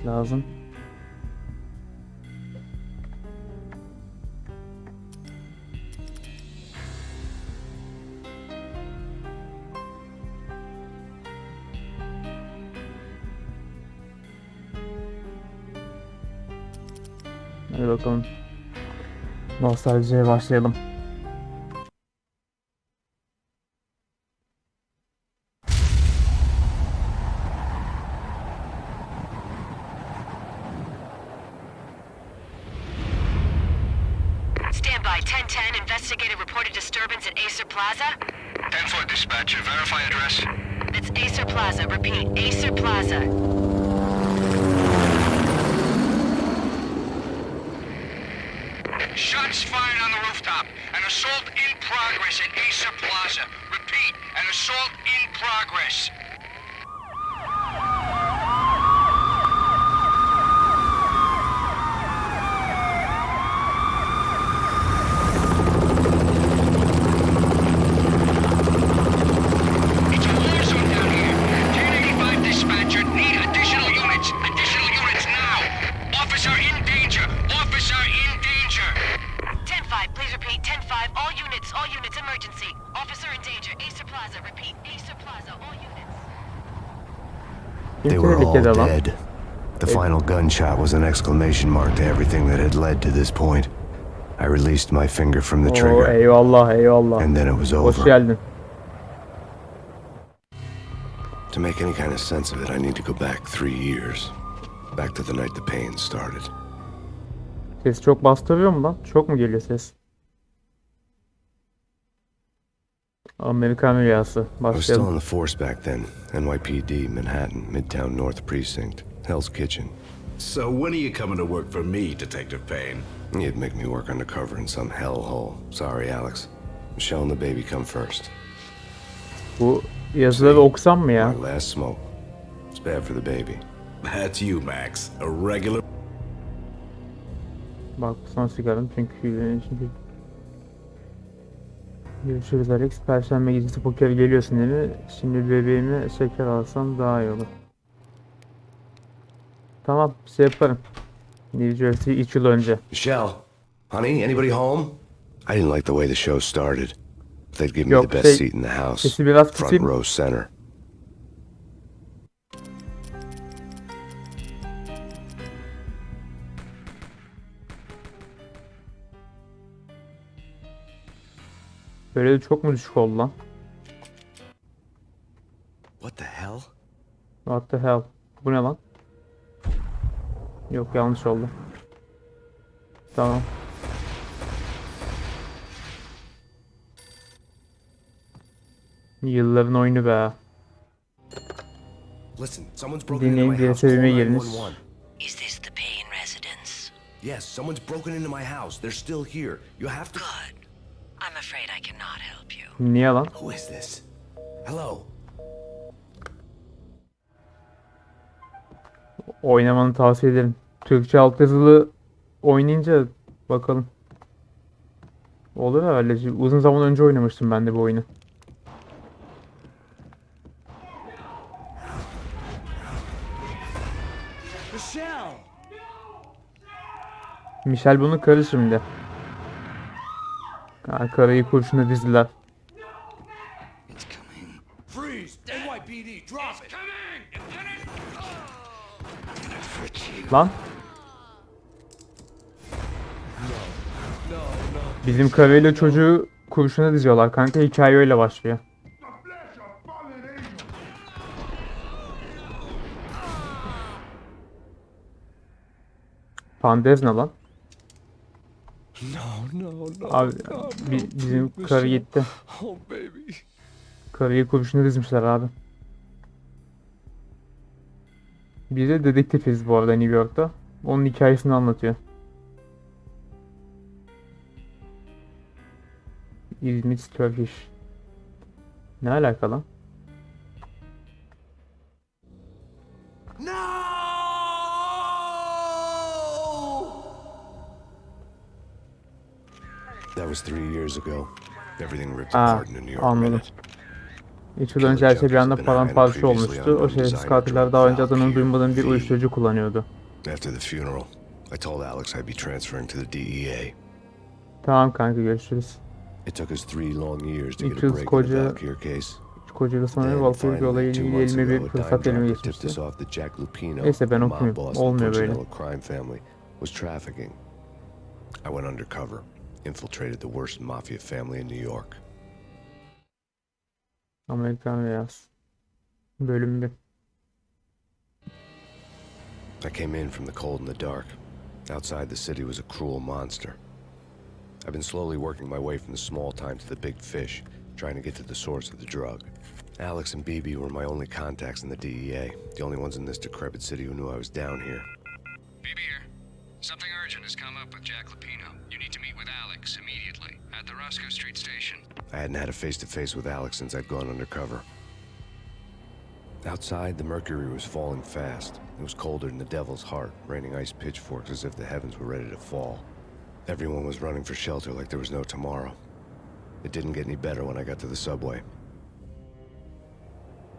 lazım. Hadi bakalım. Nostaljiye başlayalım. Standby 1010, investigated reported disturbance at Acer Plaza. 10-4 dispatcher, verify address. That's Acer Plaza, repeat, Acer Plaza. Shots fired on the rooftop. An assault in progress at Acer Plaza. Repeat, an assault in progress. It's a war zone down here. 1085 dispatcher, need additional units. Additional units now. Officer in danger. Officer in danger. 10-5, please repeat, 10-5, all units, emergency. Officer in danger, Acer Plaza, repeat, Acer Plaza, all units. They were all dead. The final gunshot was an exclamation mark to everything that had led to this point. I released my finger from the trigger, Eyvallah eyvallah. and then it was Hoş over. geldin. To make any kind of sense of it, I need to go back 3 years. Back to the night the pain started. Ses çok bastırıyor mu lan? Çok mu geliyor ses? Amerikan rüyası. I was still Başlayalım. on the force back then. NYPD, Manhattan, Midtown North Precinct, Hell's Kitchen. So when are you coming to work for me, Detective Payne? You'd make me work undercover in some hellhole. Sorry, Alex. Michelle and the baby come first. Bu yazıları okusam mı ya? My last smoke. It's bad for the baby. That's you, Max. A regular... Bak son sigaram çünkü görüşürüz Alex. Perşembe gecesi poker geliyorsun değil mi? Şimdi bebeğime şeker alsam daha iyi olur. Tamam, şey yaparım. New Jersey 3 yıl önce. Michelle, honey, anybody home? I didn't like the way the show started. They'd give me Yok, the best seat in the house. sesi biraz Front kısayım. row center. Böyle de çok mu düşük oldu lan? What the hell? What the hell? Bu ne lan? Yok, yanlış oldu. Tamam. Yılların oyunu be. Listen, someone's broken into Dinleyin my diye house. Call sevime gelmiş. 911. Is this the Payne residence? Yes, someone's broken into my house. They're still here. You have to... Good. I'm afraid I cannot help you. Niye lan? Who is this? Hello? Oynamanı tavsiye ederim. Türkçe altyazılı oynayınca bakalım. Olur herhalde. Uzun zaman önce oynamıştım ben de bu oyunu. Michelle bunun karı şimdi. Ha, karıyı kurşuna dizdiler. It's coming. Freeze! NYPD, drop it! Lan. Bizim karıyla çocuğu kurşuna diziyorlar kanka, hikaye öyle başlıyor. Pandez ne lan? Abi bizim karı gitti. Karıyı kurşuna dizmişler abi. Biz de dedektifiz bu arada New York'ta. Onun hikayesini anlatıyor. İzmit Turkish. Ne alaka lan? No! That was 3 years ago. Everything ripped apart in a New York Anladım. minute. İçi dönünce her şey bir anda paramparça olmuştu. O şerefsiz katiller daha önce adını duymadığım bir uyuşturucu kullanıyordu. After the funeral, I told Alex I'd be transferring to the DEA. Tamam kanka, görüşürüz. It took us 3 long years to get a 200 break in the koca Valkyrie case. koca yıl sonra Then Valkyrie bir finally, olayla 2 ilgili months elime ago, bir a dime fırsat elime dropper tipped us geçmişti. off that Jack Lupino, Neyse, ben the mob okuyayım. boss of the Olmuyor böyle. Punchinello crime family, was trafficking. I went undercover, infiltrated the worst mafia family in New York. Amerikan Beyaz. Bölüm 1. I came in from the cold and the dark. Outside the city was a cruel monster. I've been slowly working my way from the small time to the big fish, trying to get to the source of the drug. Alex and BB were my only contacts in the DEA, the only ones in this decrepit city who knew I was down here. BB here. Something urgent has come up with Jack Lupino. You need to meet with Alex immediately at the Roscoe Street station. I hadn't had a face-to-face with Alex since I'd gone undercover. Outside, the mercury was falling fast. It was colder than the devil's heart, raining ice pitchforks as if the heavens were ready to fall. Everyone was running for shelter like there was no tomorrow. It didn't get any better when I got to the subway.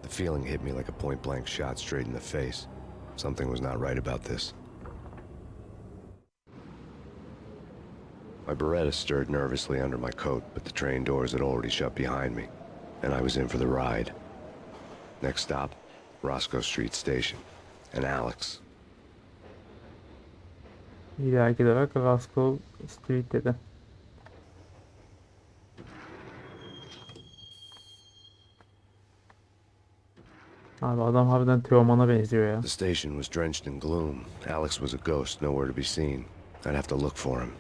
The feeling hit me like a point-blank shot straight in the face. Something was not right about this. My Beretta stirred nervously under my coat, but the train doors had already shut behind me, and I was in for the ride. Next stop, Roscoe Street Station, and Alex. İleriki olarak Roscoe Street dedi. Abi adam harbiden Teoman'a benziyor ya. The station was drenched in gloom. Alex was a ghost, nowhere to be seen. I'd have to look for him.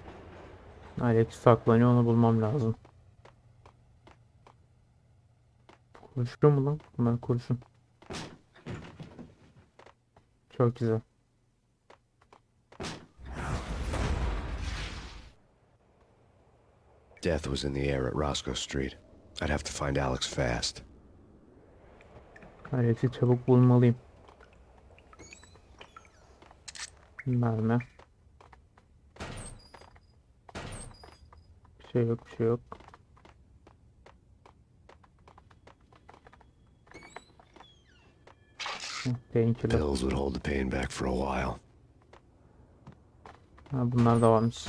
Alex saklanıyor, onu bulmam lazım. Kurşun mu lan? Bunlar kurşun. Çok güzel. Death was in the air at Roscoe Street. I'd have to find Alex fast. Alex'i çabuk bulmalıyım. Mermi. Bir şey yok, bir şey yok. Painkiller. Pills would hold the pain back for a while. Ha, bunlar da varmış.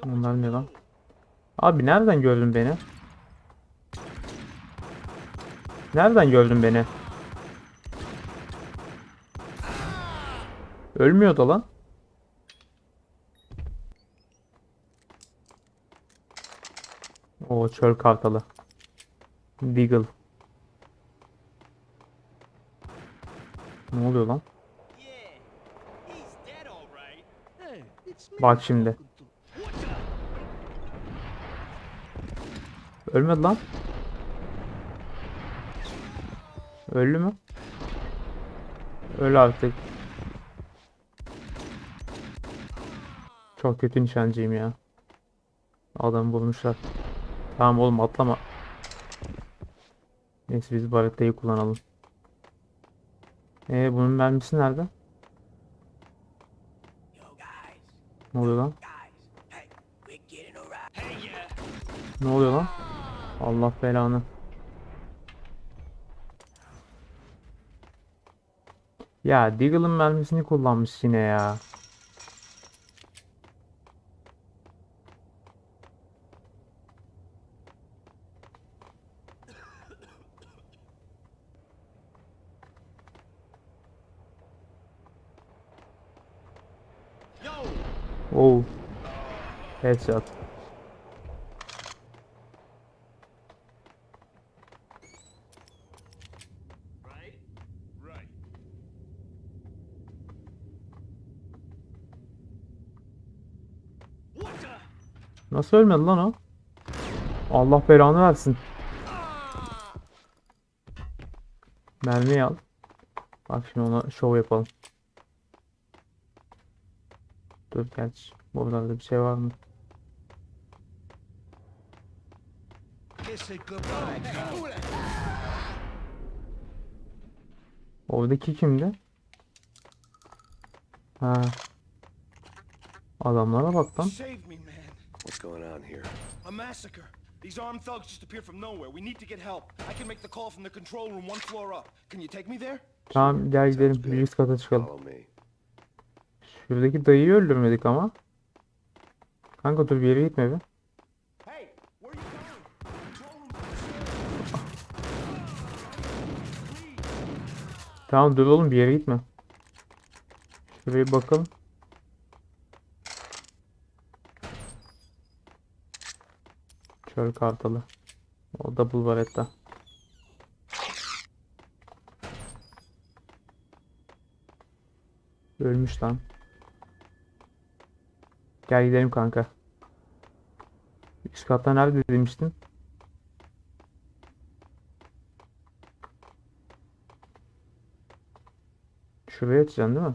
Bunlar ne lan? Abi nereden gördün beni? Nereden gördün beni? Ölmüyor da lan. O çöl kartalı. Deagle. Ne oluyor lan? Bak şimdi. Ölmedi lan. Öldü mü? Öl artık. Çok kötü nişancıyım ya. Adamı bulmuşlar. Tamam oğlum, atlama. Neyse biz barettayı kullanalım. Bunun mermisi nerede? Ne oluyor lan? Ne oluyor lan? Allah belanı. Ya Deagle'ın mermisini kullanmış yine ya. Oh. Headshot. Nasıl ölmedi lan o? Allah belanı versin. Mermiyi al. Bak şimdi ona şov yapalım. Dur gerçi. Buralarda bir şey var mı? Oradaki kimdi? Ha. Adamlara bak lan. Save me, man. What's going on here? A massacre. These armed thugs just appeared from nowhere. We need to get help. I can make the call from the control room one floor up. Can you take me there? Tamam gel gidelim. Sounds Bir good. üst kata çıkalım. Follow me. Şuradaki dayıyı öldürmedik ama. Kanka dur bir yere gitme bir. Hey, where you going? Control room. Tamam dur oğlum bir yere gitme. Şuraya bir bakalım. Çöl kartalı. O double baretta. Ölmüş lan. Gel gidelim kanka. Üst katta nerede demiştin? Şuraya açacaksın değil mi?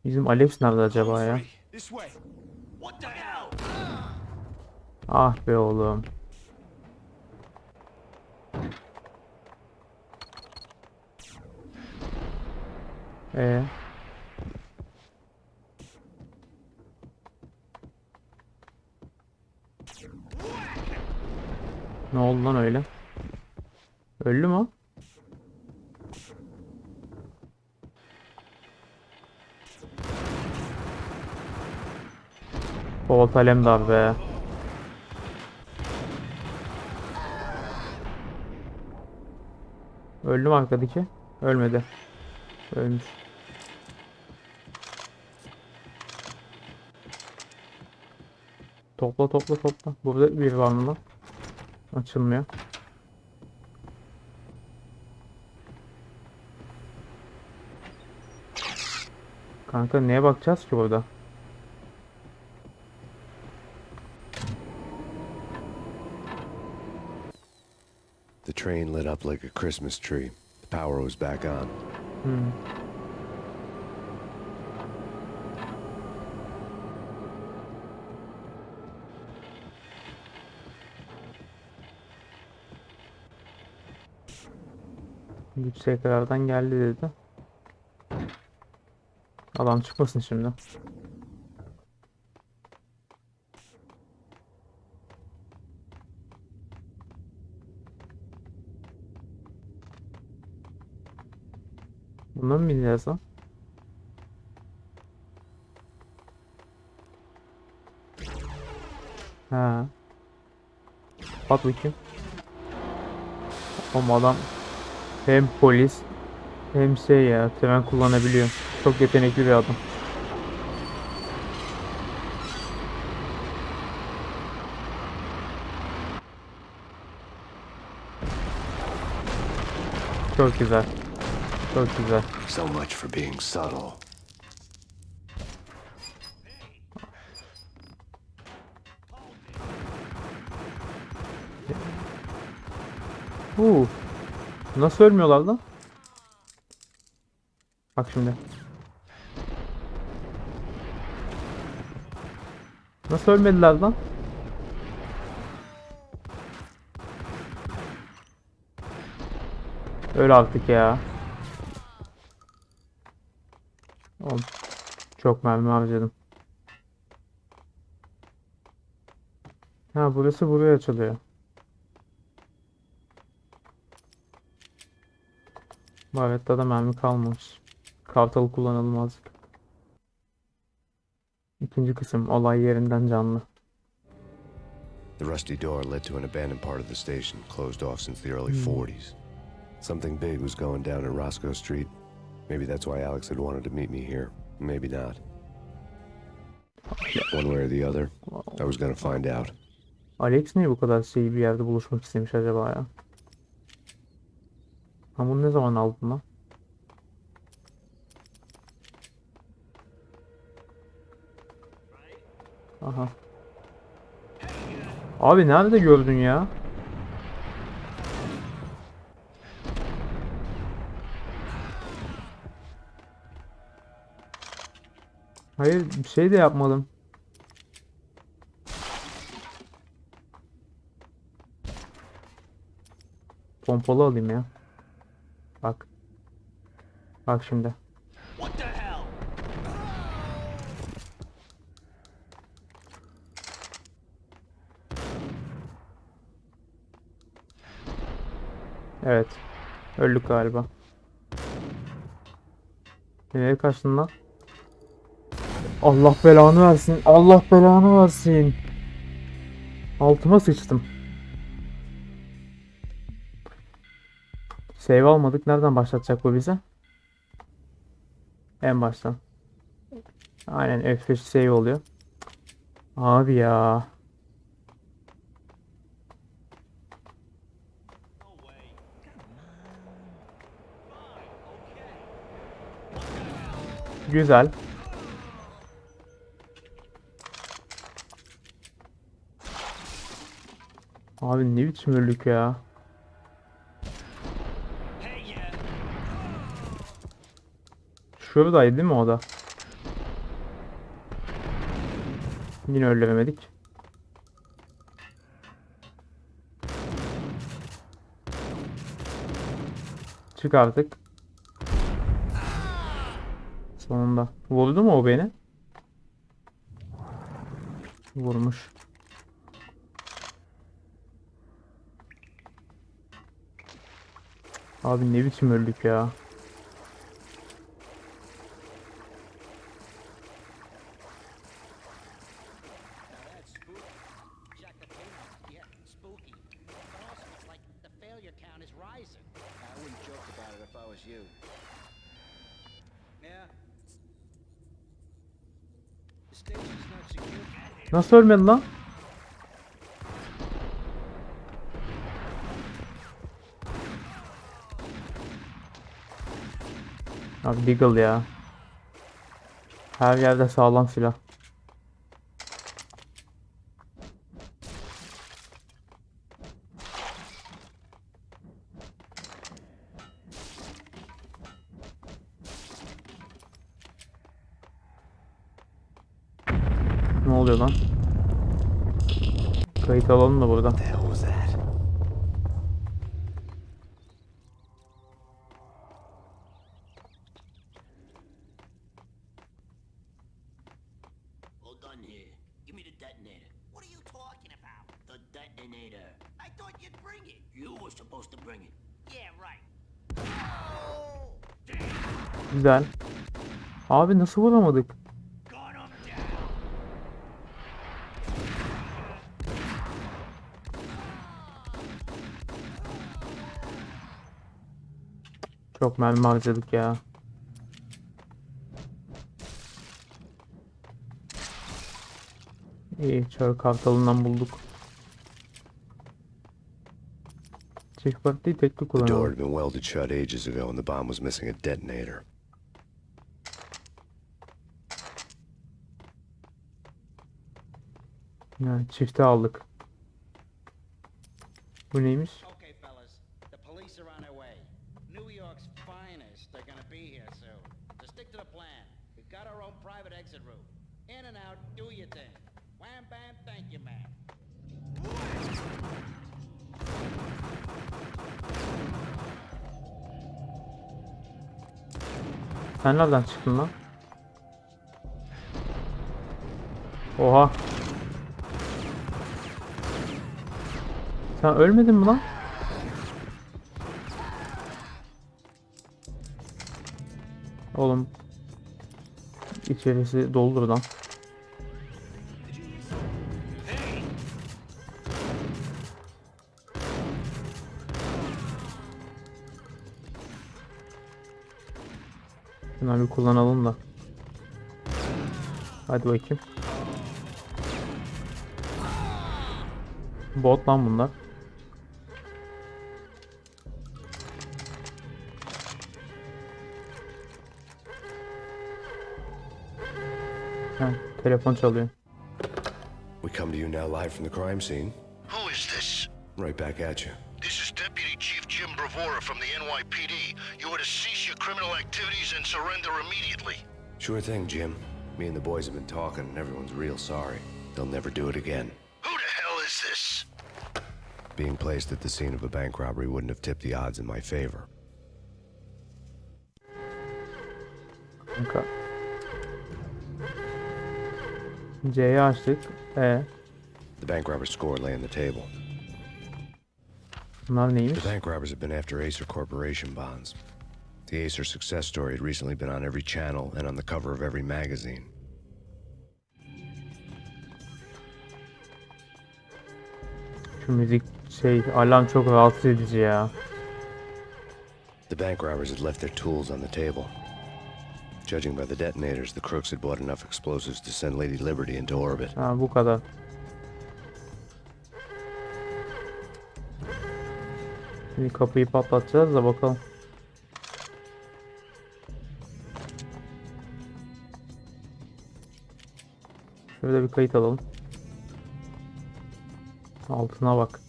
Bizim Alex nerede acaba ya? This way. What the hell? Ah be oğlum. Ee. Ne oldu lan öyle? Öldü mü o? Polat Alemdar be. Öldü mü arkadaki? Ölmedi. Ölmüş. Topla topla topla. Burada bir var mı lan? Açılmıyor. Kanka neye bakacağız ki burada? The train lit up like a Christmas tree. The power was back on. Yüksek karardan geldi dedi. Adam çıkmasın şimdi. Bundan mı bineceğiz lan? Ha. Bak bakayım. Oğlum adam hem polis hem şey ya tren kullanabiliyor. Çok yetenekli bir adam. Çok güzel. Çok güzel. So much for being subtle. Nasıl ölmüyorlar lan? Bak şimdi. Nasıl ölmediler lan? Öl artık ya. Oğlum, çok mermi harcadım. Ha burası buraya açılıyor. Barretta'da mermi kalmamış. Kartalı kullanalım azıcık. İkinci kısım olay yerinden canlı. The rusty door led to an abandoned part of the station, closed off since the early 40s. Something big was going down at Roscoe Street. Maybe that's why Alex had wanted to meet me here. Maybe not. One way or the other, I was gonna find out. Alex niye bu kadar şey bir yerde buluşmak istemiş acaba ya? Ha bunu ne zaman aldın lan? Aha. Abi nerede gördün ya? Hayır bir şey de yapmadım. Pompalı alayım ya. Bak. Bak şimdi. Evet. Öldük galiba. Nereye kaçtın lan? Allah belanı versin. Allah belanı versin. Altıma sıçtım. Save almadık. Nereden başlatacak bu bize? En baştan. Aynen F5 save oluyor. Abi ya. Güzel. Abi ne biçim öldük ya. Şuradaydı değil mi o da? Yine ölemedik. Çık artık. Sonunda. Vurdu mu o beni? Vurmuş. Abi ne biçim öldük ya. That's spooky. Jack the Payne, yeah, spooky. But also, it's like the failure count is rising. I wouldn't joke about it if I was you. Yeah. The station's not secure. Nasıl ölmedi lan? Abi Deagle ya. Her yerde sağlam silah. Ne oluyor lan? Kayıt alalım da burada. Hold on here. Give me the detonator. What are you talking about? The detonator. I thought you'd bring it. You were supposed to bring it. Yeah, right. Güzel. Abi nasıl vuramadık? Got him down. Çok mermi harcadık ya. İyi, çöl kartalından bulduk. Çift partiyi tekli The door kullanalım. had been welded shut ages ago and the bomb was missing a detonator. Yani çifte aldık. Bu neymiş? Okay, fellas. The police are on their way. New York's finest are gonna be here soon. So stick to the plan. We've got our own private exit route. In and out, do your thing. Wham bam, thank you, man. Sen nereden çıktın lan? Oha. Sen ölmedin mi lan? Oğlum. İçerisi doludur lan. Şunları bir kullanalım da. Hadi bakayım. Bot lan bunlar. Ha, telefon çalıyor. We come to you now live from the crime scene. Who is this? Right back at you. This is Deputy Chief Jim Bravura from the NYPD. You are to cease your criminal activities and surrender immediately. Sure thing, Jim. Me and the boys have been talking and everyone's real sorry. They'll never do it again. Who the hell is this? Being placed at the scene of a bank robbery wouldn't have tipped the odds in my favor. Kanka. C'yi açtık. The bank robber's score lay on the table. Bunlar neymiş? The bank robbers have been after Acer Corporation bonds. The Acer success story had recently been on every channel and on the cover of every magazine. Şu müzik alarm çok rahatsız edici ya. The bank robbers had left their tools on the table. Judging by the detonators, the crooks had bought enough explosives to send Lady Liberty into orbit. Ha, bu kadar. Şimdi kapıyı patlatacağız da bakalım. Şöyle bir kayıt alalım. Altına bak.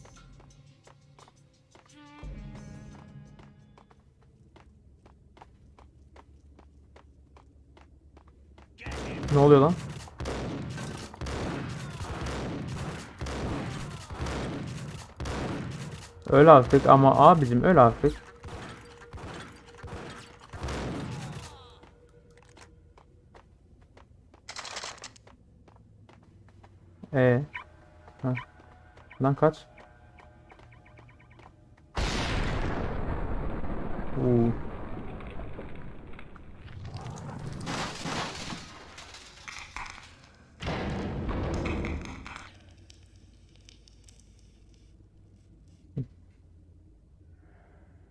Ne oluyor lan? Öl artık ama abicim öl artık. Ha. Lan kaç. Oo.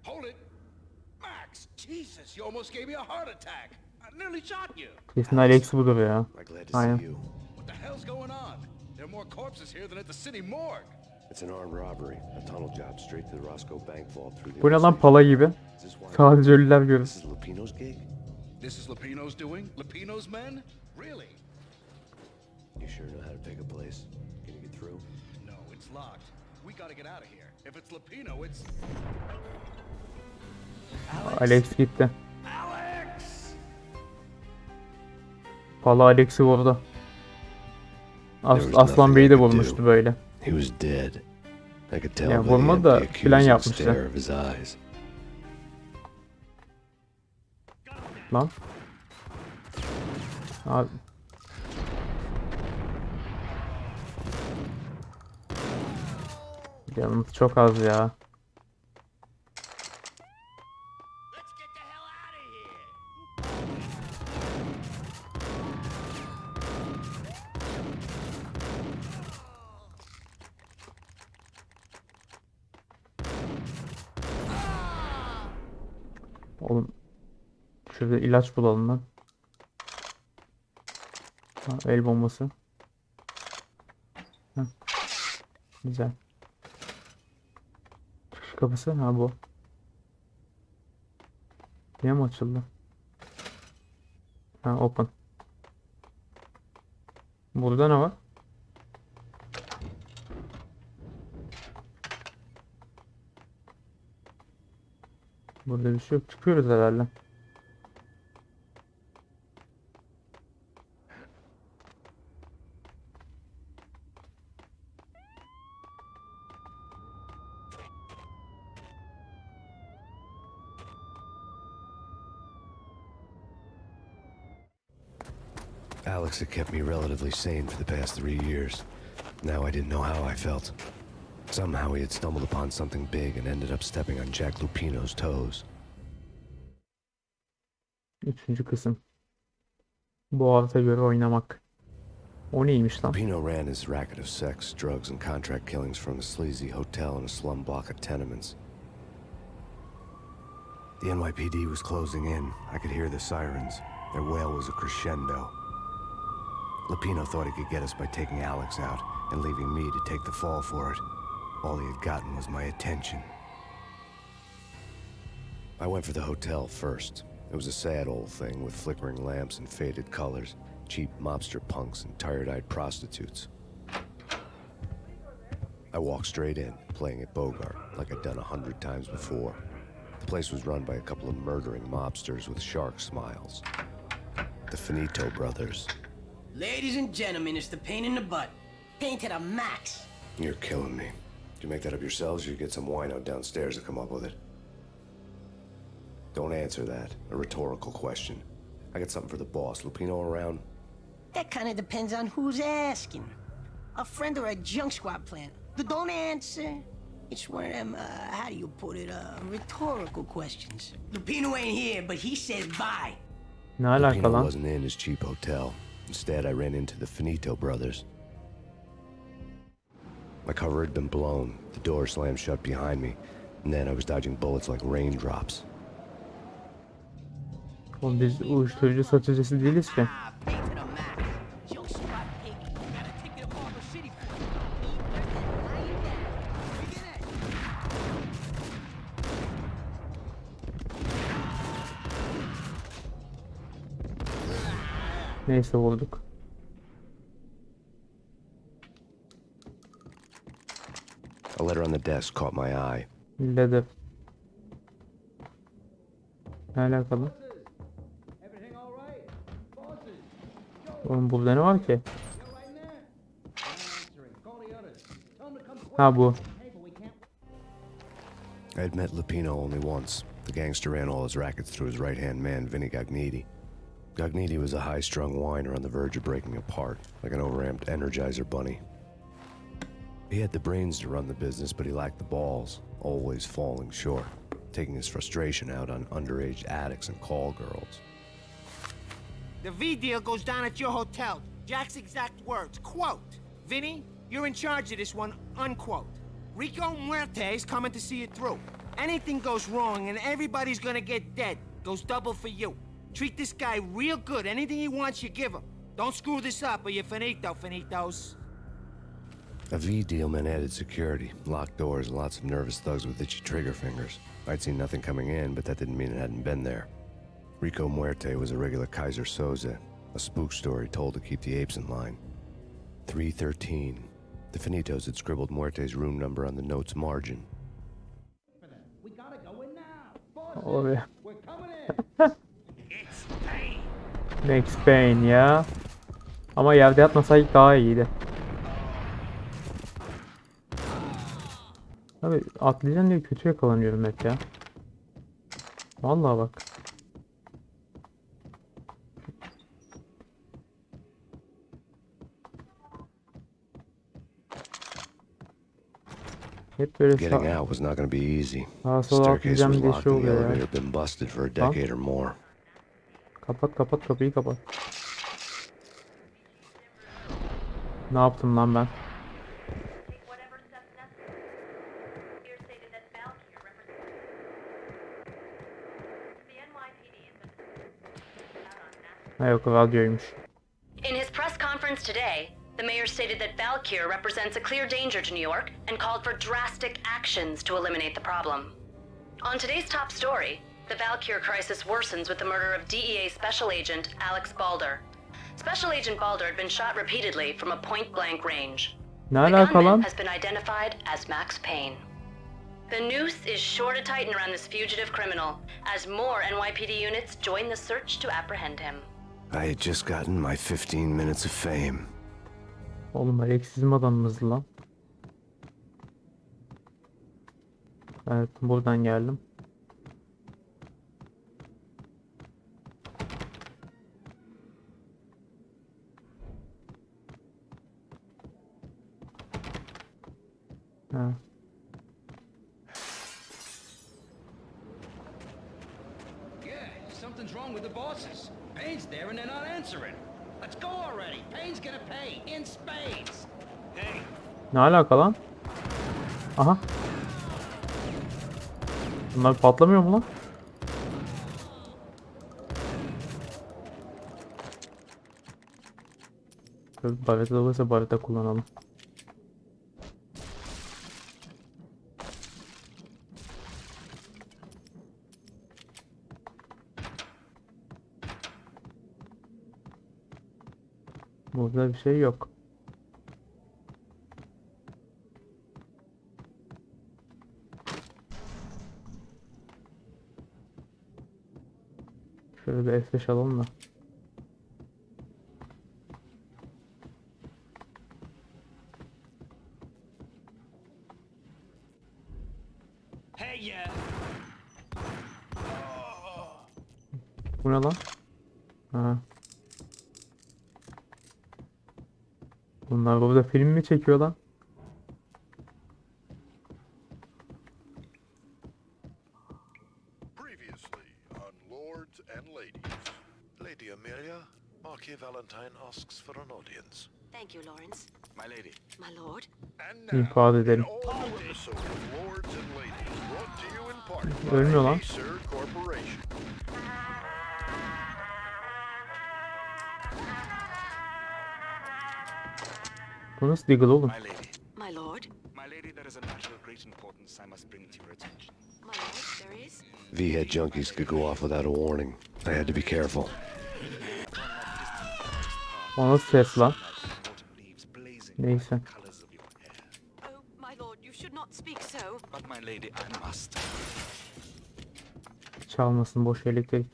Hold it! Max! Jesus, you almost gave me a heart attack! I nearly shot you! Kesin Alex budur ya. I'm glad to Aynen. see you. What the hell's going on? There are more corpses here than at the city morgue! It's an armed robbery. A tunnel job straight to the Roscoe Bank vault through the... Bu ne lan pala gibi. Is this why- Sadece ölüler görür. This is Lupino's gig? This is Lupino's doing? Lupino's men? Really? You sure know how to pick a place? Can you get through? No, it's locked. We gotta get out of here. If it's Lupino, it's... Alex gitti. Alex! Pala Alex'i vurdu. There was Aslan nothing Bey'i I de could vurmuştu do. böyle. He was dead. I could tell Ya by the vurmadı da empty, plan accusing yapmıştı. stare of his eyes. Lan. Abi. Canımız çok az ya. Let's get the hell out of here! Oğlum. Şurada ilaç bulalım lan. Ha, el bombası. Heh. Güzel. Çıkış kapısı. Ha bu. Niye mi açıldı? Ha open. Burada ne var? Burada bir şey yok. Çıkıyoruz herhalde. Alex had kept me relatively sane for the past 3 years. Now I didn't know how I felt. Somehow he had stumbled upon something big and ended up stepping on Jack Lupino's toes. Üçüncü kısım. Boğaz'a göre oynamak. O neymiş lan? Lupino ran his racket of sex, drugs, and contract killings from a sleazy hotel in a slum block of tenements. The NYPD was closing in. I could hear the sirens. Their wail was a crescendo. Lupino thought he could get us by taking Alex out and leaving me to take the fall for it. All he had gotten was my attention. I went for the hotel first. It was a sad old thing with flickering lamps and faded colors, cheap mobster punks and tired-eyed prostitutes. I walked straight in, playing at Bogart, like I'd done 100 times before. The place was run by a couple of murdering mobsters with shark smiles. The Finito brothers. Ladies and gentlemen, it's the pain in the butt. Pain to the max. You're killing me. Did you make that up yourselves, or you get some wino downstairs to come up with it? Don't answer that. A rhetorical question. I got something for the boss. Lupino around? That kind of depends on who's asking. A friend or a junk squad plant. Don't answer. It's one of them, how do you put it, rhetorical questions. Lupino ain't here, but he says bye. Ne alaka Pino lan? wasn't in his cheap hotel. Instead, I ran into the Finito brothers. My cover had been blown, the door slammed shut behind me, and then I was dodging bullets like raindrops. Oğlum biz uyuşturucu satıcısı değiliz ki. Ah, Payne to the max. Yo, spot piggy. Got a ticket to Harbor City for Neyse vurduk. A letter on the desk caught my eye. Ledef. Ne alakalı? Oğlum burada ne var ki? Ha bu. I had met Lupino only once. The gangster ran all his rackets through his right-hand man, Vinny Gagniti. Gagniti was a high-strung whiner on the verge of breaking apart, like an overamped Energizer bunny. He had the brains to run the business, but he lacked the balls, always falling short, taking his frustration out on underage addicts and call girls. The V deal goes down at your hotel. Jack's exact words, quote, Vinny, you're in charge of this one, unquote. Rico Muerte's coming to see it through. Anything goes wrong and everybody's gonna get dead. Goes double for you. Treat this guy real good. Anything he wants, you give him. Don't screw this up or you're finito, finitos. A V deal meant added security, locked doors, and lots of nervous thugs with itchy trigger fingers. I'd seen nothing coming in, but that didn't mean it hadn't been there. Rico Muerte was a regular Kaiser Soze, a spook story told to keep the apes in line. 313. The Finitos had scribbled Muerte's room number on the note's margin. We gotta go in now. Oraya. We're coming in. It's Payne. Max Payne ya. Ama yerde yatmasaydık daha iyiydi. Abi atlayacaksın diye kötü yakalanıyorum hep ya. Vallahi bak. Hep böyle Getting out was not going to be easy. sağa sola Staircase atlayacağım was diye locked şey and the oluyor ya. elevator had been busted for a decade or more. Kapat kapat kapıyı kapat. Ne yaptım lan ben? Whatever steps necessary. Here stated that Valkyrie represents the NYPD has been out on massive. Ha yok radyoymuş. In his press conference today, the mayor stated that Valkyrie represents a clear danger to New York and called for drastic actions to eliminate the problem. On today's top story, the Valkyrie crisis worsens with the murder of DEA Special Agent Alex Balder. Special Agent Balder had been shot repeatedly from a point-blank range. Ne The alaka gunman lan? has been identified as Max Payne. The noose is sure to tighten around this fugitive criminal as more NYPD units join the search to apprehend him. I had just gotten my 15 minutes of fame. Oğlum Alex'izm adamımızdı lan. Evet buradan geldim. Ha. Yeah, something's wrong with the bosses. Payne's there and they're not answering. Let's go already. Payne's gonna pay in spades. Hey, Ne alaka lan? Aha. Bunlar patlamıyor mu lan? Bareta olursa bareta kullanalım. Burada bir şey yok. Şöyle bir F5 alalım da. hey, yeah. Bu ne lan? Ha. Bunlar burada film mi çekiyor lan? Previously on Lords and Ladies. Lady Amelia, Marquis Valentine asks for an audience. Thank you, Lawrence. My lady. My lord. And İnfaz now, an edelim. all-new episode of Lords and Ladies, brought to you in part Ölmüyor lan. by Acer Corporation. Bu nasıl Deagle oğlum? My lady. My lord. My lady, there is a matter of great importance I must bring to your attention. My lord, there is. V-head junkies could go off without a warning. I had to be careful. O nasıl ses lan? Neyse. Oh, my lord, you should not speak so. But my lady, I must. Çalmasın boş elektrik.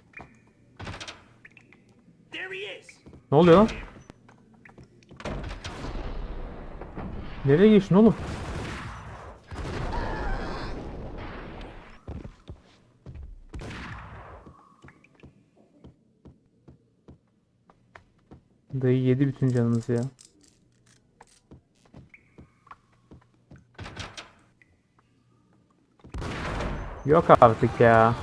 There he is. Ne oluyor lan? Nereye geçtin oğlum? Dayı yedi bütün canımızı ya. Yok artık ya.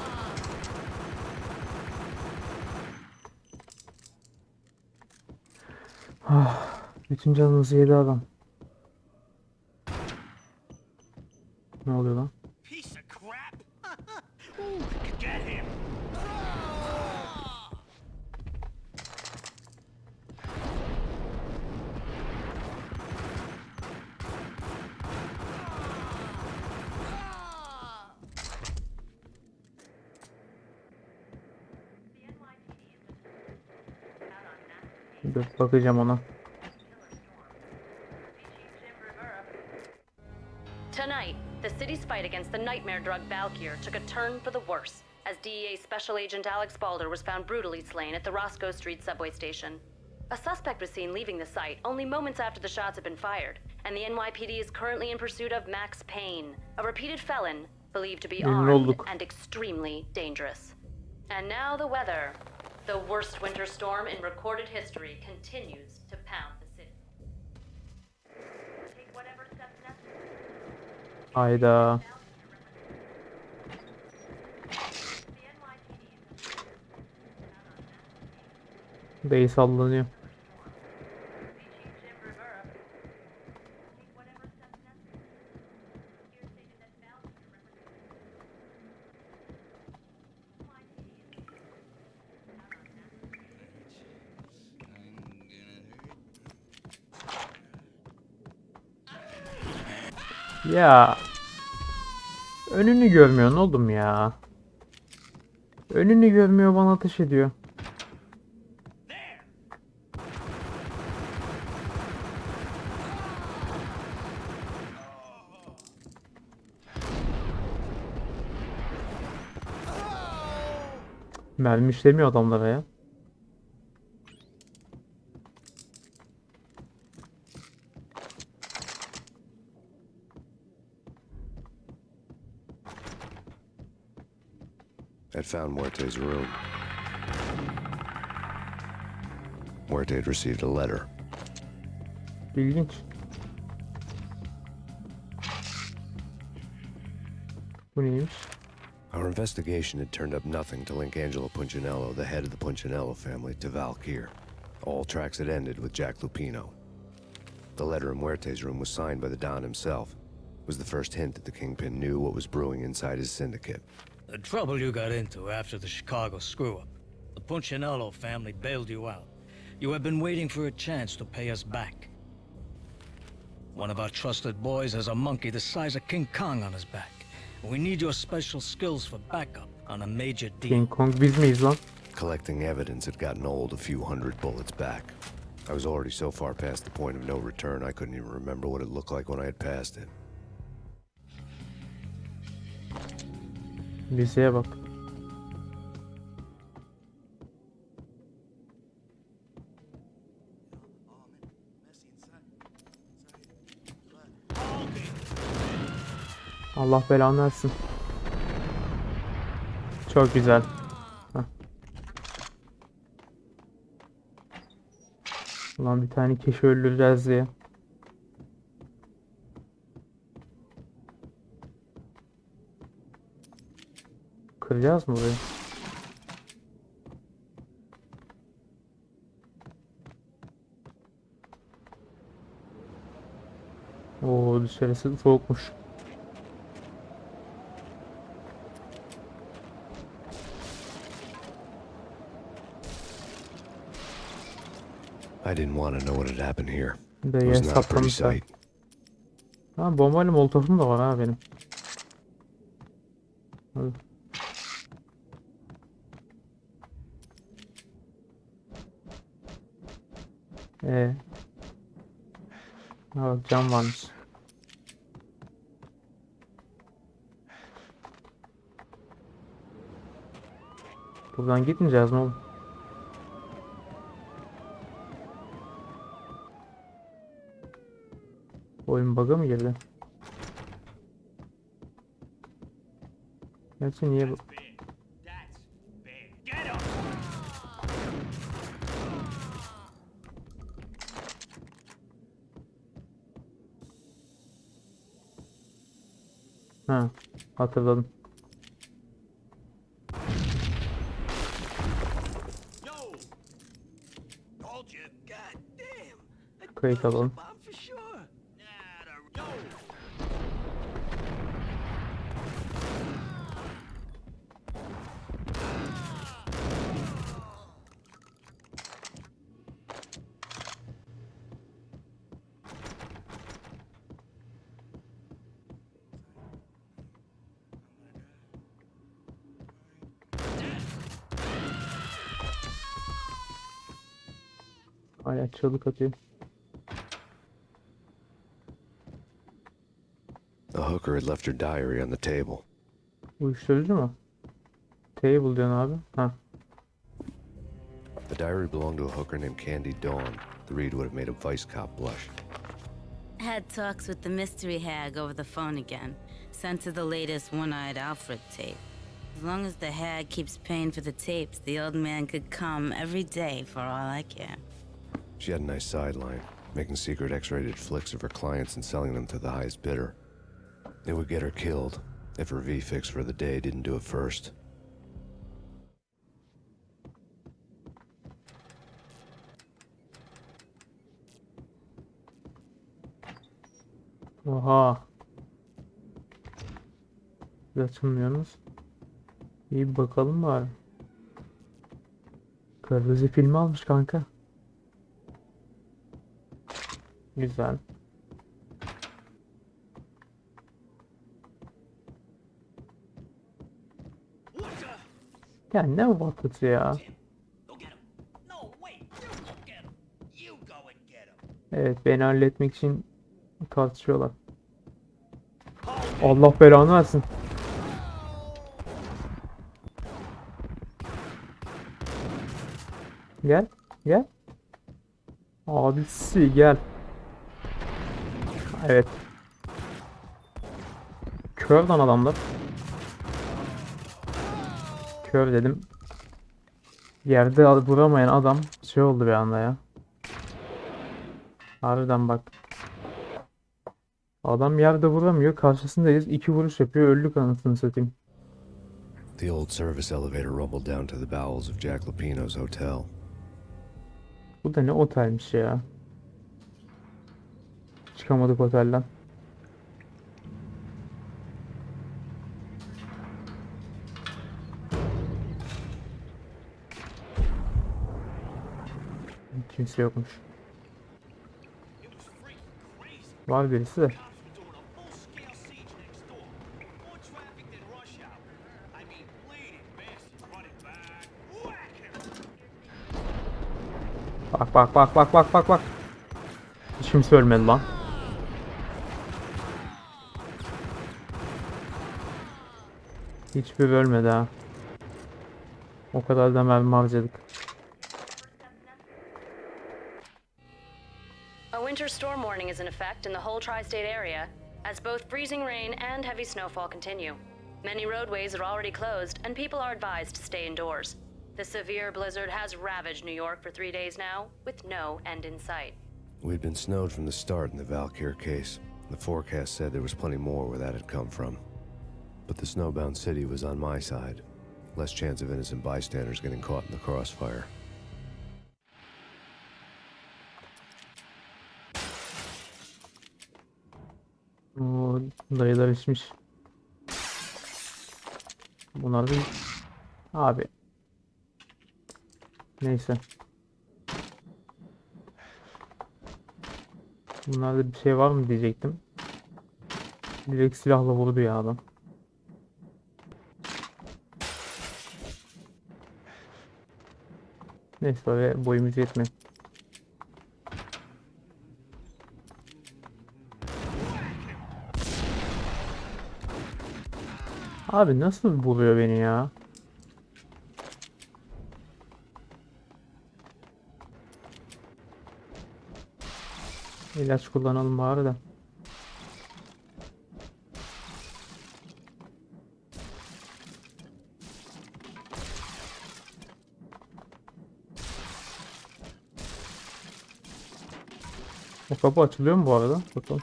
Ah, bütün canımızı yedi adam. Ne oluyor lan? Piece of crap. Ooh, get him. Dur bakacağım ona. Tonight, the city's fight against the nightmare drug Valkyr took a turn for the worse, as DEA Special Agent Alex Balder was found brutally slain at the Roscoe Street subway station. A suspect was seen leaving the site only moments after the shots had been fired, and the NYPD is currently in pursuit of Max Payne, a repeated felon believed to be armed and extremely dangerous. And now the weather. The worst winter storm in recorded history continues to pound the city. Take whatever steps necessary. Hayda. Dayı sallanıyor. Ya önünü görmüyorsun oğlum ya. Önünü görmüyor bana ateş ediyor. Mermi işlemiyor adamlara ya. I'd found Muerte's room. Muerte had received a letter. İlginç. Bu neymiş? Our investigation had turned up nothing to link Angelo Punchinello, the head of the Punchinello family, to Valkyr. All tracks had ended with Jack Lupino. The letter in Muerte's room was signed by the Don himself. It was the first hint that the Kingpin knew what was brewing inside his syndicate. The trouble you got into after the Chicago screw-up. The Punchinello family bailed you out. You have been waiting for a chance to pay us back. One of our trusted boys has a monkey the size of King Kong on his back. We need your special skills for backup on a major deal. King Kong biz miyiz lan? Collecting evidence had gotten old a few hundred bullets back. I was already so far past the point of no return I couldn't even remember what it looked like when I had passed it. Liseye bak. Allah belanı versin. Çok güzel. Heh. Ulan bir tane kişi öldüreceğiz diye. Kıracağız mı burayı? Oo, dışarısı soğukmuş. I didn't want to know what had happened here. Bir de It yer was not a pretty saplamışlar. sight. Ha, bombayla molotofum da var ha benim. Hadi. Ha, bak cam varmış. Buradan gitmeyeceğiz mi oğlum? Oyun bug'a mı girdi? Gerçi niye bu? Ha, hatırladım. Kayıt alalım. Hala çığlık atıyor. The hooker had left her diary on the table. Uyuşturucu mu? Table diyorsun abi. Ha. The diary belonged to a hooker named Candy Dawn. The read would have made a vice cop blush. Had talks with the mystery hag over the phone again. Sent to the latest One-Eyed Alfred tape. As long as the hag keeps paying for the tapes, the old man could come every day for all I care. She had a nice sideline, making secret X-rated flicks of her clients and selling them to the highest bidder. It would get her killed if her V-fix for the day didn't do it first. Oha. Bir açılmıyorsunuz. İyi bir bakalım bari. Kırmızı filmi almış kanka. Güzel. Ya ne vakıtı ya? Evet, beni halletmek için tartışıyorlar. Allah belanı versin. Gel, gel. Abisi gel. Evet. Kör lan adamlar. Kör dedim. Yerde vuramayan adam şey oldu bir anda ya. Harbiden bak. Adam yerde vuramıyor. Karşısındayız. 2 vuruş yapıyor. Öldük anasını satayım. The old service elevator rumbled down to the bowels of Jack Lupino's hotel. Bu da ne otelmiş ya. Çıkamadık otelden. Kimse yokmuş. Var birisi de. Bak bak bak bak bak bak bak. Hiç kimse ölmedi lan. Hiçbir ölmedi ha. O kadar da mermi harcadık. A winter storm warning is in effect in the whole tri-state area, as both freezing rain and heavy snowfall continue. Many roadways are already closed, and people are advised to stay indoors. The severe blizzard has ravaged New York for 3 days now, with no end in sight. We'd been snowed from the start in the Valkyr case. The forecast said there was plenty more where that had come from. But the snowbound city was on my side. Less chance of innocent bystanders getting caught in the crossfire. O dayılar içmiş. Bunlar da abi. Neyse. Bunlarda bir şey var mı diyecektim. Direkt silahla vurdu ya adam. Neyse ve boyumuz yetmiyor. Abi nasıl vuruyor beni ya? İlaç kullanalım bari de. O kapı açılıyor mu bu arada? Bakalım.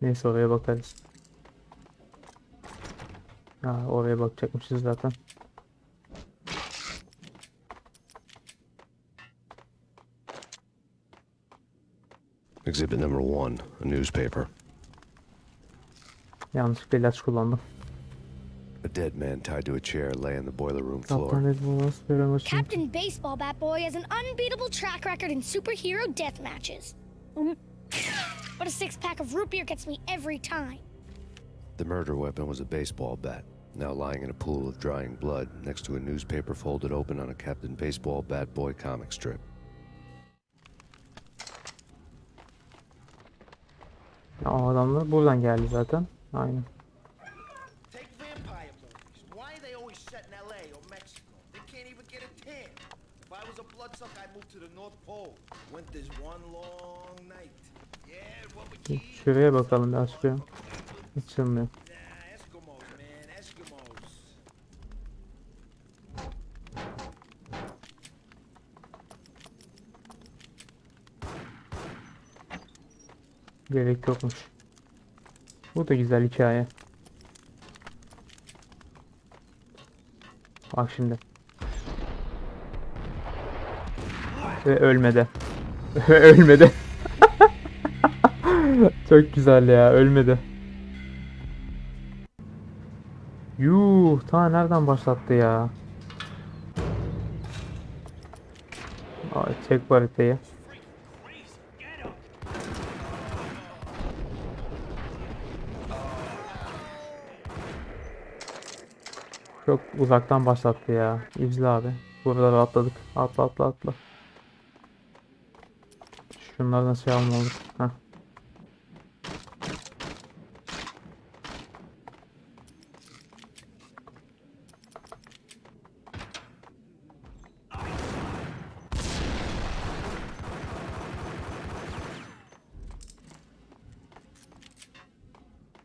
Neyse oraya bakarız. Ha, oraya bakacakmışız zaten. Exhibit number 1, a newspaper. Yanlışlıkla ilaç kullandım. A dead man tied to a chair lay on the boiler room floor. Captain Baseball Bat Boy has an unbeatable track record in superhero death matches. But a six-pack of root beer gets me every time. The murder weapon was a baseball bat, now lying in a pool of drying blood next to a newspaper folded open on a Captain Baseball Bat Boy comic strip. O adamlar buradan geldi zaten. Aynen. Take vampire movies. Why are they always set in LA or Mexico? They can't even get a tan. If I was a bloodsucker, I'd move to the North Pole. Winter's one long night. Yeah, what would you Şuraya bakalım biraz şuraya. Açılmıyor. Eskimos, man, Eskimos. Gerek yokmuş. Bu da güzel hikaye. Bak şimdi. Ve ölmedi. Ölmedi. Çok güzel ya, ölmedi. Yuh, ta nereden başlattı ya? Ay, çek bu haritayı. Çok uzaktan başlattı ya. İzle abi. Burada rahatladık. Atla atla atla. Şunlardan şey alma olur. Heh.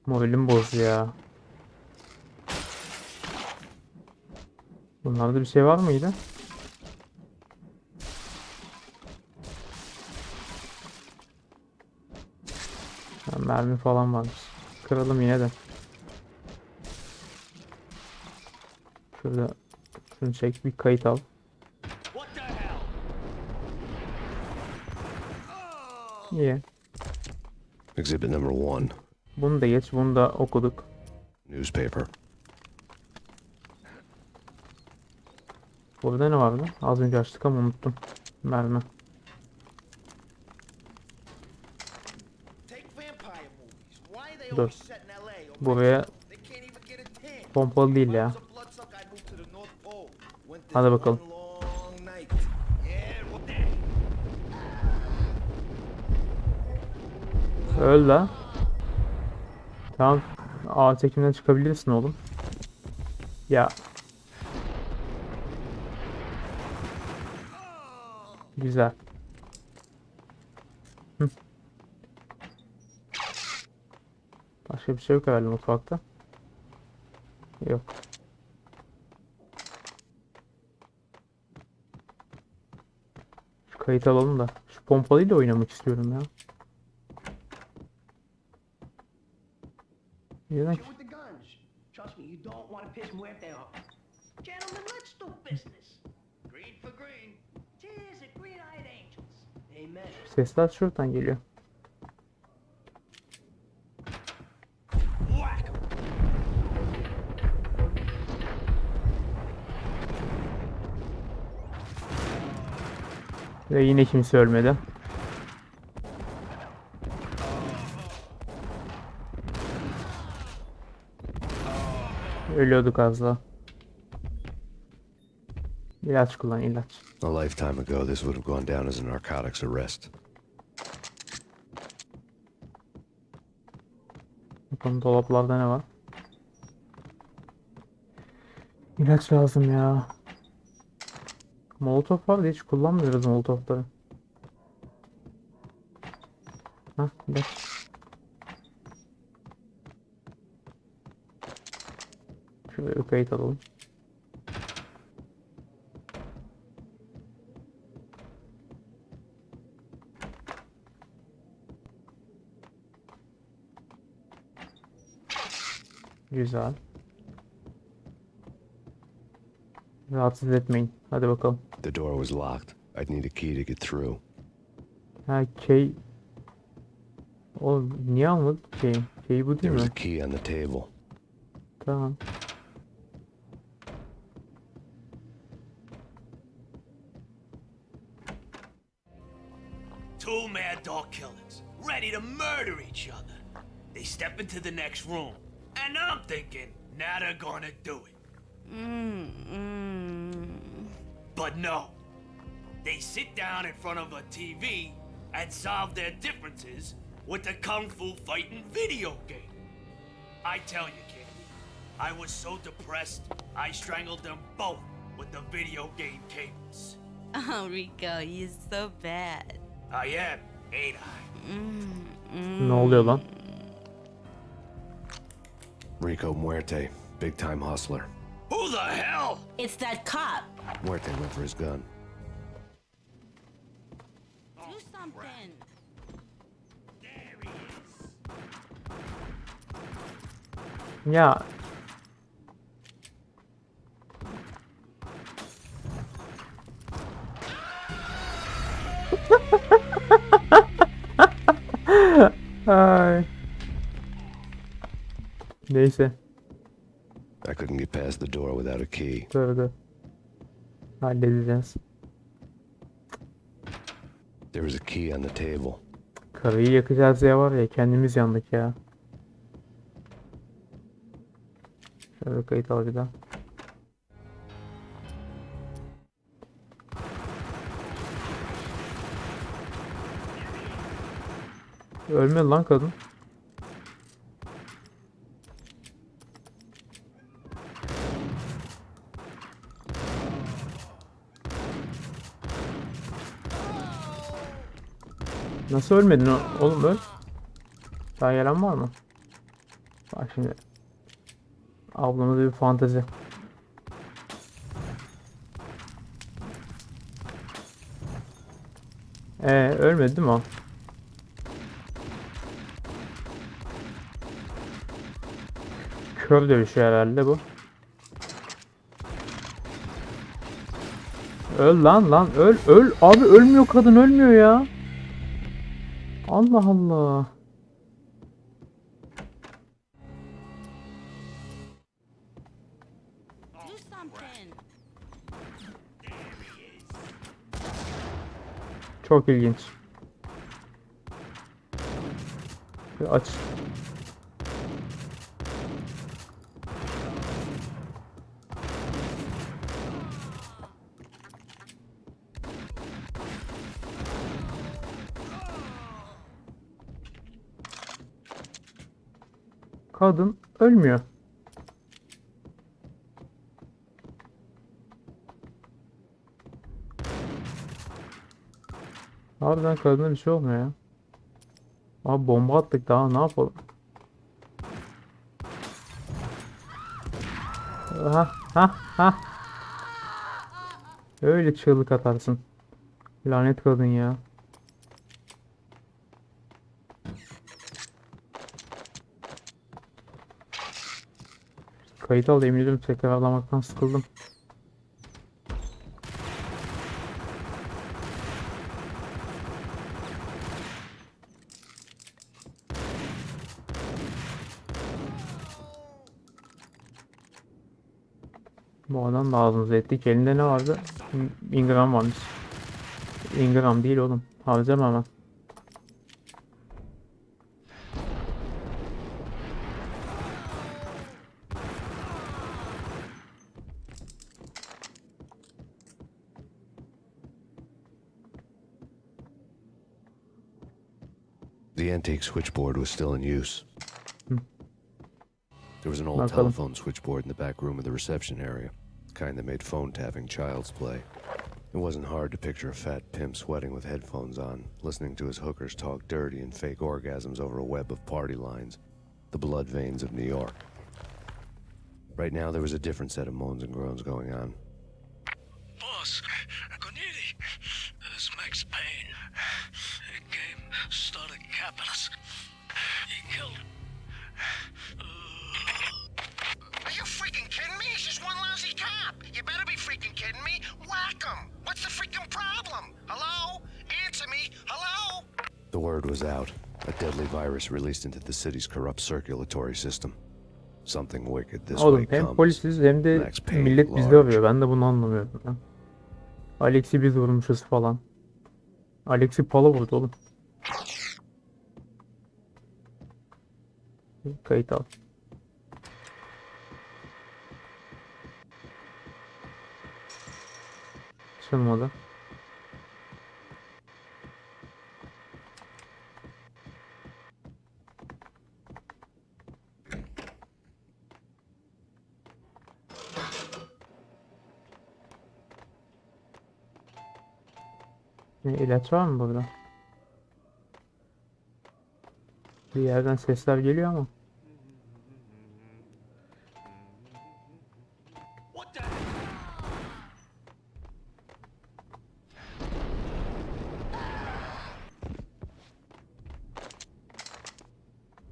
Moralim bozdu ya. Bunlarda bir şey var mıydı? Ha, mermi falan varmış. Kıralım yine de. Şurada şunu çek, bir kayıt al. İyi. Exhibit number 1, Bunu da geç, bunu da okuduk. newspaper. Burada ne vardı? Az önce açtık ama unuttum. Mermi. Take vampire movies. Why are they Dur. always set in LA or Buraya Mexico? They can't even get a tan. pompalı değil If I ya. was a bloodsucker, I'd move to the North Pole. Winter's Hadi bakalım. one long night. Yeah, what Öl la. Tamam. A çekimden çıkabilirsin oğlum. Ya. Güzel. Hı. Başka bir şey yok herhalde mutfakta. Yok. Şu kayıt alalım da. Şu pompalıyla oynamak istiyorum ya. Neden? Chill with the guns. Trust me, you don't want to piss Muerte off. Gentlemen, let's do business. Green for green. Cheers at green-eyed angels. Amen. Sesler şuradan geliyor. Whack! Ve yine kimse ölmedi. Ölüyorduk az daha. İlaç kullan, ilaç. A lifetime ago, this would have gone down as a narcotics arrest. Bakalım dolaplarda ne var? İlaç lazım ya. Molotof var da hiç kullanmıyoruz molotofları. Hah, ilaç. Şöyle bir kayıt alalım. Güzel. Rahatsız etmeyin. Hadi bakalım. The door was locked. I'd need a key to get through. Ha, key. O niye almadık ki? Key bu There değil was mi? a key on the table. Tamam. Two mad dog killers, ready to murder each other. They step into the next room, and I'm thinking, now they're gonna do it. But no. They sit down in front of a TV and solve their differences with a kung fu fighting video game. I tell you, Candy, I was so depressed, I strangled them both with the video game cables. Oh, Rico, you're so bad. I am, ain't I? Ne oluyor lan? Rico Muerte, big time hustler. Who the hell? It's that cop. Muerte went for his gun. Do something. There he is. Ya. Ay. Neyse. I couldn't get past the door without a key. Dur. Halledeceğiz. There was a key on the table. Karıyı yakacağız ya, var ya, kendimiz yandık ya. Şöyle kayıt al bir daha. Ölmedi lan kadın. Nasıl ölmedin oğlum, öl. Daha gelen var mı? Bak şimdi. Ablamız bir fantezi. Ölmedi değil mi o? Kör dövüşüyor herhalde bu. Öl lan öl abi, ölmüyor kadın, ölmüyor ya. Allah Allah. Do something. Çok ilginç. Bir aç. Kadın ölmüyor. Harbiden kadına bir şey olmuyor ya. Abi bomba attık, daha ne yapalım? Ha. Öyle çığlık atarsın. Lanet kadın ya. Kayıt al, emin ediyorum tekrarlamaktan sıkıldım. Bu adam da ağzımıza ettik. Elinde ne vardı? Ingram varmış. Ingram değil oğlum. Harcama hemen. The antique switchboard was still in use. There was an old Bakalım. telephone switchboard in the back room of the reception area, the kind that made phone tapping child's play. It wasn't hard to picture a fat pimp sweating with headphones on, listening to his hookers talk dirty and fake orgasms over a web of party lines, the blood veins of New York. Right now, there was a different set of moans and groans going on. Boss, Corneli, this Max Payne. He came, started capping us. He killed him. Are you freaking kidding me? He's just one lousy cop. You better be freaking kidding me. Whack him. What's the freaking problem? Hello? Answer me. Hello? The word was out. A deadly virus released into the city's corrupt circulatory system. Something wicked this way Oğlum hem comes. polisiz hem de Max Payne millet bizi large. arıyor. Ben de bunu anlamıyorum ya. Alex'i biz vurmuşuz falan. Alex'i pala vurdu oğlum. Kayıt al. Açılmadı. İlaç var mı burada? Bir yerden sesler geliyor ama.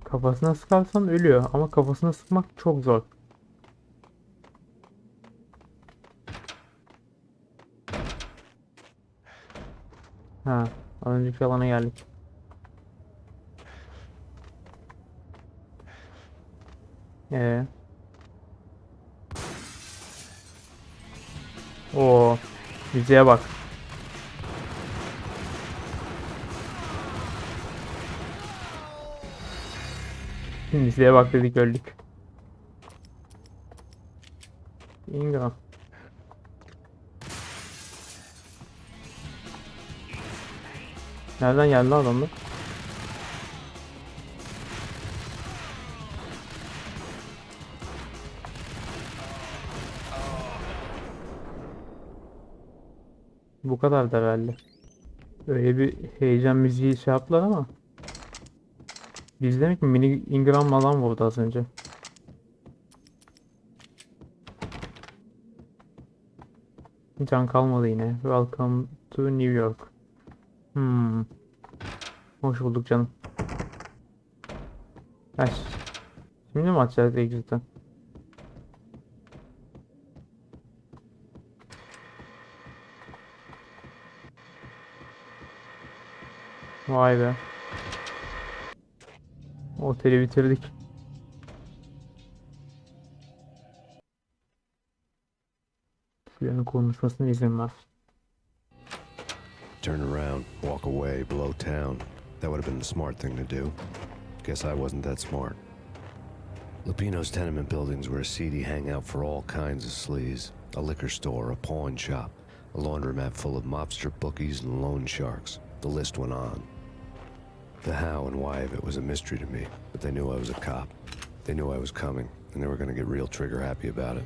Kafasına sıkarsan ölüyor ama kafasına sıkmak çok zor. Ha, az önceki alana geldik. O müziğe bak. Müziğe bak dedik, öldük. Ingram. Nereden geldi adamlar? Bu kadar da herhalde. Öyle bir heyecan müziği şey yaptılar ama. Biz demek ki mini Ingram falan vurdu az önce. Can kalmadı yine. Welcome to New York. Hoş bulduk canım. Aç. Şimdi mi açacağız exit'ten? Vay be. Oteli bitirdik. Şuranın konuşmasına izin ver. Turn around, walk away, blow town. That would have been the smart thing to do. Guess I wasn't that smart. Lupino's tenement buildings were a seedy hangout for all kinds of sleaze. A liquor store, a pawn shop, a laundromat full of mobster bookies and loan sharks. The list went on. The how and why of it was a mystery to me, but they knew I was a cop. They knew I was coming, and they were going to get real trigger happy about it.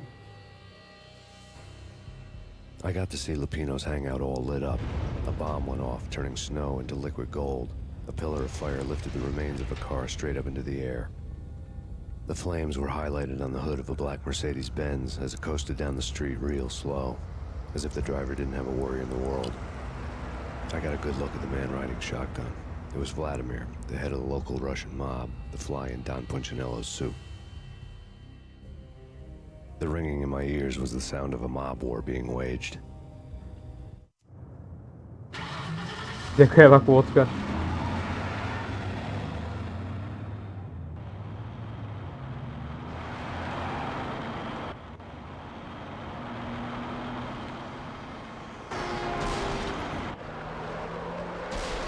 I got to see Lupino's hangout all lit up. A bomb went off, turning snow into liquid gold. A pillar of fire lifted the remains of a car straight up into the air. The flames were highlighted on the hood of a black Mercedes-Benz as it coasted down the street real slow, as if the driver didn't have a worry in the world. I got a good look at the man riding shotgun. It was Vladimir, the head of the local Russian mob, the fly in Don Punchinello's suit. The ringing in my ears was the sound of a mob war being waged. Zekaya bak, vodka.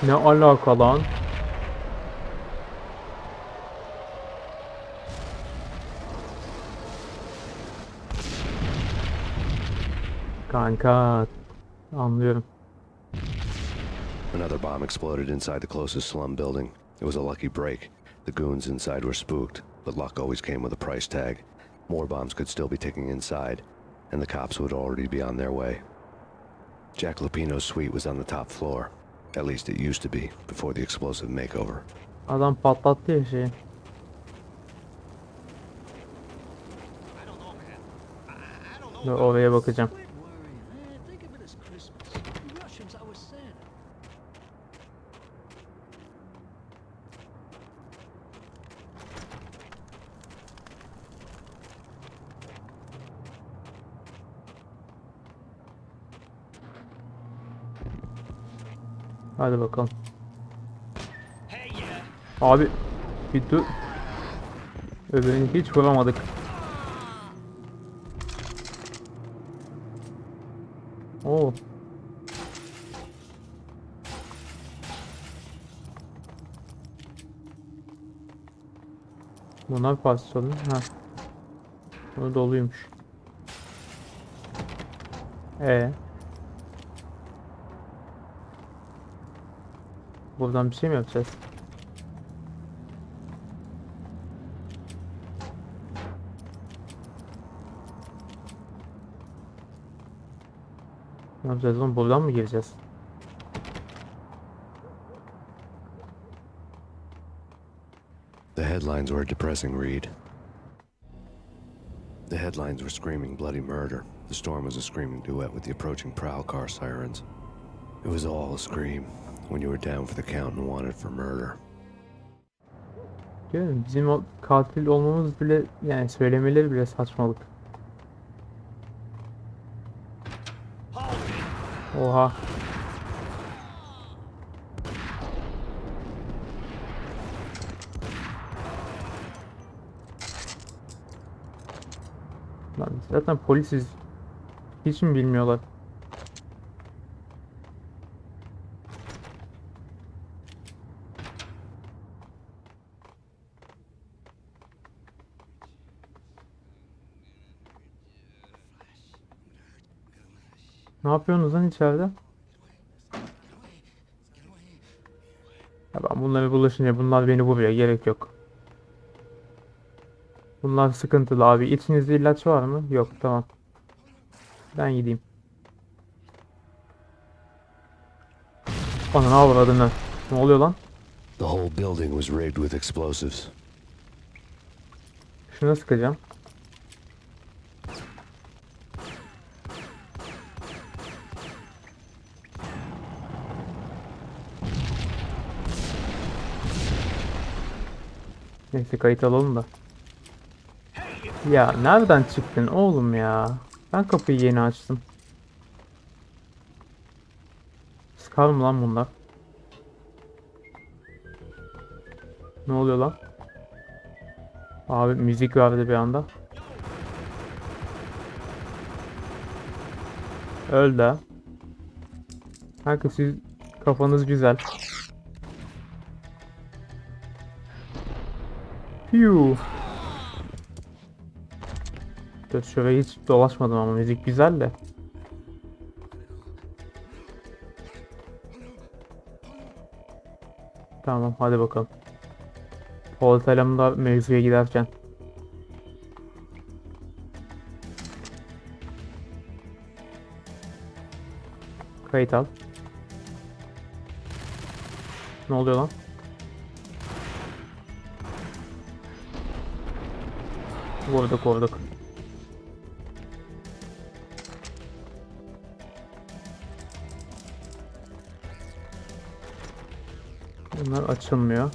Ne alaka lan? Kanka, anlıyorum. Another bomb exploded inside the closest slum building. It was a lucky break. The goons inside were spooked, but luck always came with a price tag. More bombs could still be ticking inside, and the cops would already be on their way. Jack Lupino's suite was on the top floor. At least it used to be, before the explosive makeover. Adam patlattı ya şeyi. Dur, oraya bakacağım. Hadi bakalım. Abi bir dur. Öbürünü hiç vuramadık. Oo. Bunlar pasyon. Ha. Bu doluymuş. Buradan bir şey mi yapacağız? Ne yapacağız oğlum? Buradan mı gireceğiz? The headlines were a depressing read. The headlines were screaming bloody murder. The storm was a screaming duet with the approaching prowl car sirens. It was all a scream when you were down for the count and wanted for murder. Görüyorum, bizim o katil olmamız bile, yani söylemeleri bile saçmalık. Oha. Lan zaten polisiz. Hiç mi bilmiyorlar? Ne yapıyorsunuz lan içeride? Ya ben bunlara bulaşınca bunlar beni vuruyor. Gerek yok. Bunlar sıkıntılı abi. İçinizde ilaç var mı? Yok, tamam. Ben gideyim. Bana ne avradını? Ne oluyor lan? The whole building was rigged with explosives. Şuna sıkacağım. Neyse, kayıt alalım da. Ya nereden çıktın oğlum ya? Ben kapıyı yeni açtım. Sıkar mı lan bunlar? Ne oluyor lan? Abi müzik vardı bir anda. Öldü. Kanka siz kafanız güzel. Piu. Dur, şuraya hiç dolaşmadım ama müzik güzel de. Tamam, hadi bakalım. Polat mevzuya giderken. Kayıt al. Ne oluyor lan? Vurduk. Bunlar açılmıyor.